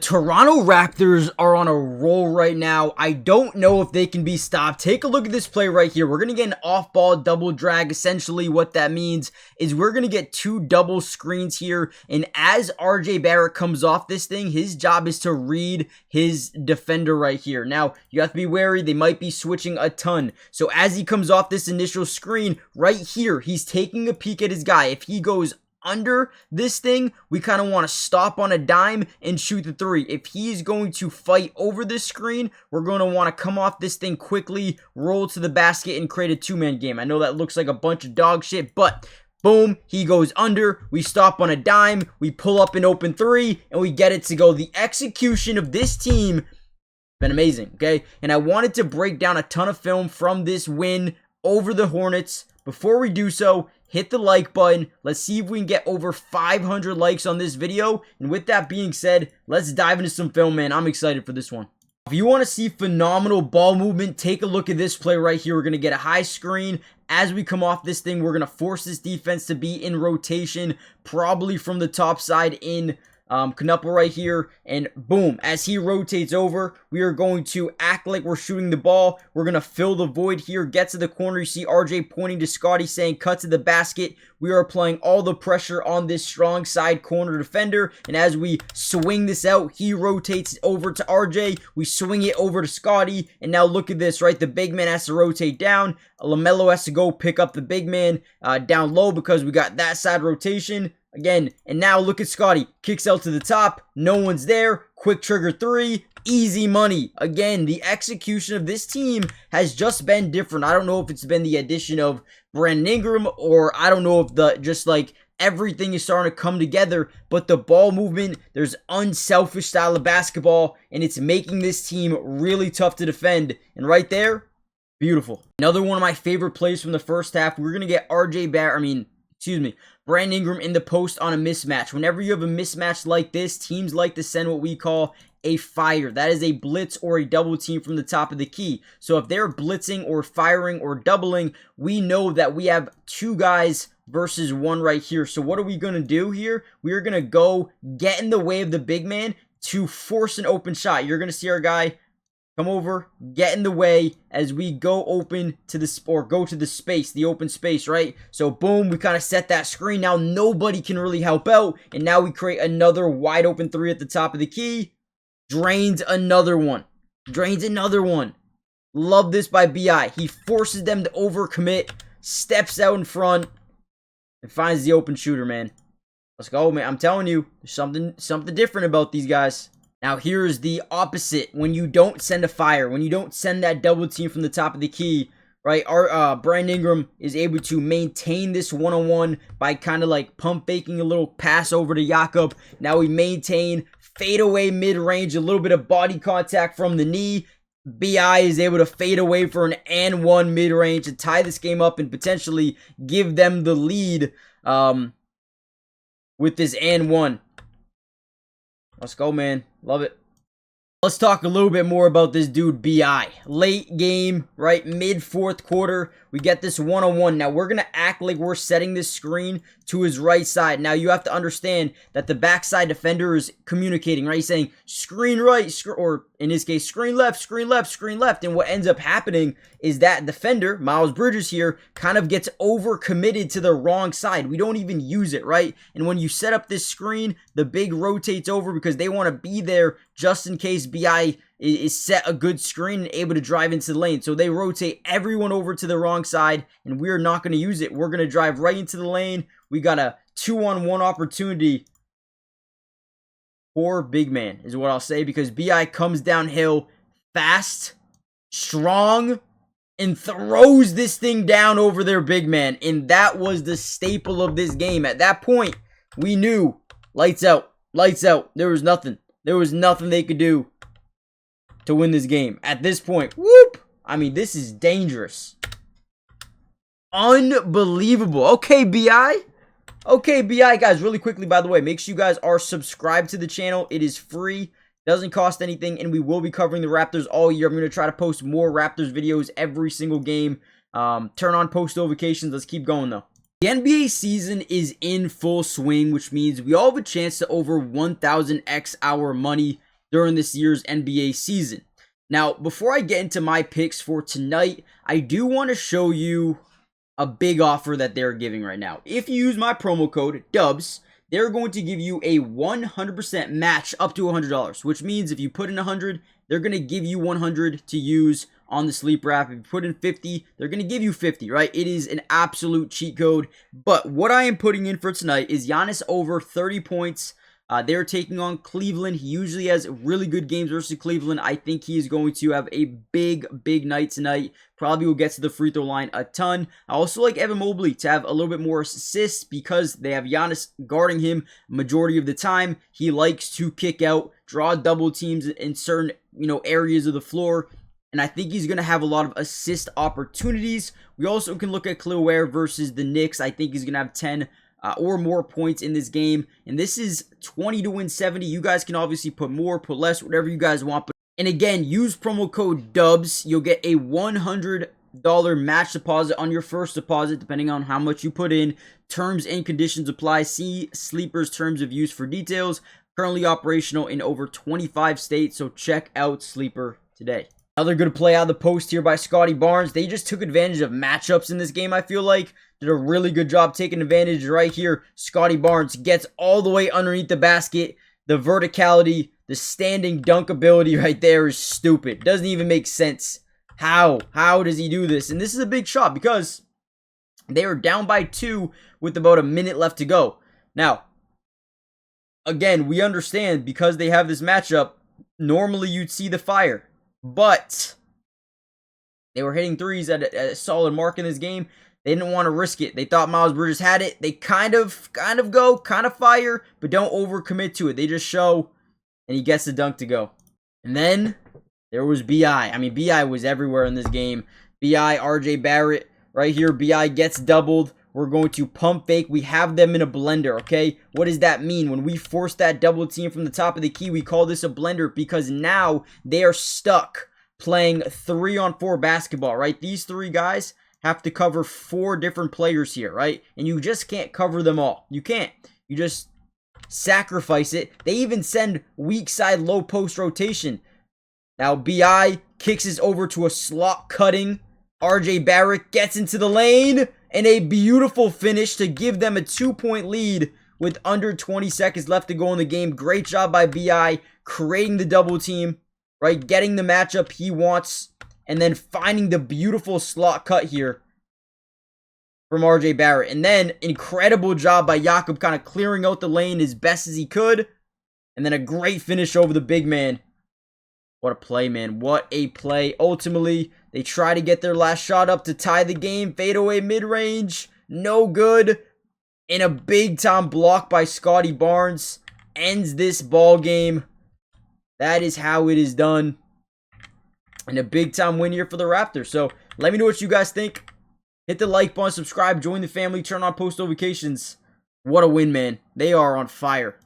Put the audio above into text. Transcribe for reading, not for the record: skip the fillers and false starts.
Toronto Raptors are on a roll right now. I don't know if they can be stopped. Take a look at this play right here. We're going to get an off-ball double drag. Essentially, what that means is we're going to get two double screens here. And as RJ Barrett comes off this thing, his job is to read his defender right here. Now, you have to be wary. They might be switching a ton. So as he comes off this initial screen right here, he's taking a peek at his guy. If he goes under this thing, we kind of want to stop on a dime and shoot the three. If he's going to fight over this screen, we're going to want to come off this thing quickly, roll to the basket, and create a two-man game. I know that looks like a bunch of dog shit, but boom, he goes under, we stop on a dime, we pull up an open three, and we get it to go. The execution of this team has been amazing, okay? And I wanted to break down a ton of film from this win over the Hornets. Before we do so, hit the like button. Let's see if we can get over 500 likes on this video. And with that being said, let's dive into some film, man. I'm excited for this one. If you want to see phenomenal ball movement, take a look at this play right here. We're going to get a high screen. As we come off this thing, we're going to force this defense to be in rotation, probably from the top side in Knuppel right here, and boom, as he rotates over, we are going to act like we're shooting the ball. We're going to fill the void here, get to the corner. You see RJ pointing to Scotty saying cut to the basket. We are applying all the pressure on this strong side corner defender, and as we swing this out, he rotates over to RJ. We swing it over to Scotty, and now look at this, right? The big man has to rotate down. LaMelo has to go pick up the big man down low because we got that side rotation. Again, and now look at Scotty. Kicks out to the top. No one's there. Quick trigger three. Easy money. Again, the execution of this team has just been different. I don't know if it's been the addition of Brandon Ingram, or I don't know if everything is starting to come together, but the ball movement, there's unselfish style of basketball, and it's making this team really tough to defend. And right there, beautiful. Another one of my favorite plays from the first half. We're going to get Brandon Ingram in the post on a mismatch. Whenever you have a mismatch like this, teams like to send what we call a fire. That is a blitz or a double team from the top of the key. So if they're blitzing or firing or doubling, we know that we have two guys versus one right here. So what are we going to do here? We are going to go get in the way of the big man to force an open shot. You're going to see our guy come over, get in the way as we go open to the, or go to the space, the open space, right? So boom, we kind of set that screen. Now nobody can really help out. And now we create another wide open three at the top of the key. Drains another one. Drains another one. Love this by BI. He forces them to overcommit, steps out in front, and finds the open shooter, man. Let's go, man. I'm telling you, there's something different about these guys. Now, here's the opposite. When you don't send a fire, when you don't send that double team from the top of the key, right? Our Brandon Ingram is able to maintain this one-on-one by kind of like pump faking a little pass over to Jakob. Now we maintain fadeaway mid-range, a little bit of body contact from the knee. BI is able to fade away for an and one mid-range to tie this game up and potentially give them the lead with this and one. Let's go, man. Love it. Let's talk a little bit more about this dude, BI. Late game, right? Mid-fourth quarter, we get this one-on-one. Now, we're going to act like we're setting this screen to his right side. Now, you have to understand that the backside defender is communicating, right? He's saying, screen right, or in this case, screen left, screen left, screen left. And what ends up happening is that defender, Miles Bridges here, kind of gets overcommitted to the wrong side. We don't even use it, right? And when you set up this screen, the big rotates over because they want to be there just in case BI is set a good screen and able to drive into the lane. So they rotate everyone over to the wrong side, and we're not going to use it. We're going to drive right into the lane. We got a 2-on-1 opportunity for big man, is what I'll say, because BI comes downhill fast, strong, and throws this thing down over their big man. And that was the staple of this game. At that point, we knew lights out, lights out. There was nothing. There was nothing they could do to win this game. At this point, whoop! I mean, this is dangerous. Unbelievable. Okay, BI. Okay, BI, guys, really quickly, by the way, make sure you guys are subscribed to the channel. It is free. Doesn't cost anything, and we will be covering the Raptors all year. I'm going to try to post more Raptors videos every single game. Turn on post notifications. Let's keep going, though. The NBA season is in full swing, which means we all have a chance to over 1,000x our money during this year's NBA season. Now, before I get into my picks for tonight, I do want to show you a big offer that they're giving right now. If you use my promo code DUBS, they're going to give you a 100% match up to $100, which means if you put in 100, they're going to give you 100 to use on the Sleeper app. If you put in 50, they're going to give you 50, right? It is an absolute cheat code. But what I am putting in for tonight is Giannis over 30 points. They're taking on Cleveland. He usually has really good games versus Cleveland. I think he is going to have a big night tonight. Probably will get to the free throw line a ton. I also like Evan Mobley to have a little bit more assists because they have Giannis guarding him majority of the time. He likes to kick out, draw double teams in certain areas of the floor. And I think he's going to have a lot of assist opportunities. We also can look at Khalil Ware versus the Knicks. I think he's going to have 10 or more points in this game. And this is 20 to win 70. You guys can obviously put more, put less, whatever you guys want. And again, use promo code DUBS. You'll get a $100 match deposit on your first deposit, depending on how much you put in. Terms and conditions apply. See Sleeper's terms of use for details. Currently operational in over 25 states, so check out Sleeper today. Another good play out of the post here by Scotty Barnes. They just took advantage of matchups in this game, I feel like. Did a really good job taking advantage right here. Scotty Barnes gets all the way underneath the basket. The verticality, the standing dunk ability right there is stupid. Doesn't even make sense. How does he do this? And this is a big shot because they were down by 2 with about a minute left to go. Now, again, we understand because they have this matchup, normally you'd see the fire. But they were hitting threes at a solid mark in this game. They didn't want to risk it. They thought Miles Bridges had it. They kind of fire, but don't overcommit to it. They just show, and he gets the dunk to go. And then there was B.I. I mean, B.I. was everywhere in this game. B.I., R.J. Barrett, right here. B.I. gets doubled. We're going to pump fake. We have them in a blender, okay? What does that mean? When we force that double team from the top of the key, we call this a blender because now they are stuck playing 3-on-4 basketball, right? These 3 guys have to cover 4 different players here, right? And you just can't cover them all. You can't. You just sacrifice it. They even send weak side low post rotation. Now B.I. kicks this over to a slot cutting. R.J. Barrett gets into the lane. And a beautiful finish to give them a 2-point lead with under 20 seconds left to go in the game. Great job by B.I. creating the double team, right? Getting the matchup he wants. And then finding the beautiful slot cut here from R.J. Barrett. And then incredible job by Jakob kind of clearing out the lane as best as he could. And then a great finish over the big man. What a play, man. What a play. Ultimately, they try to get their last shot up to tie the game. Fadeaway mid-range. No good. And a big-time block by Scotty Barnes ends this ball game. That is how it is done. And a big-time win here for the Raptors. So, let me know what you guys think. Hit the like button, subscribe, join the family, turn on post notifications. What a win, man. They are on fire.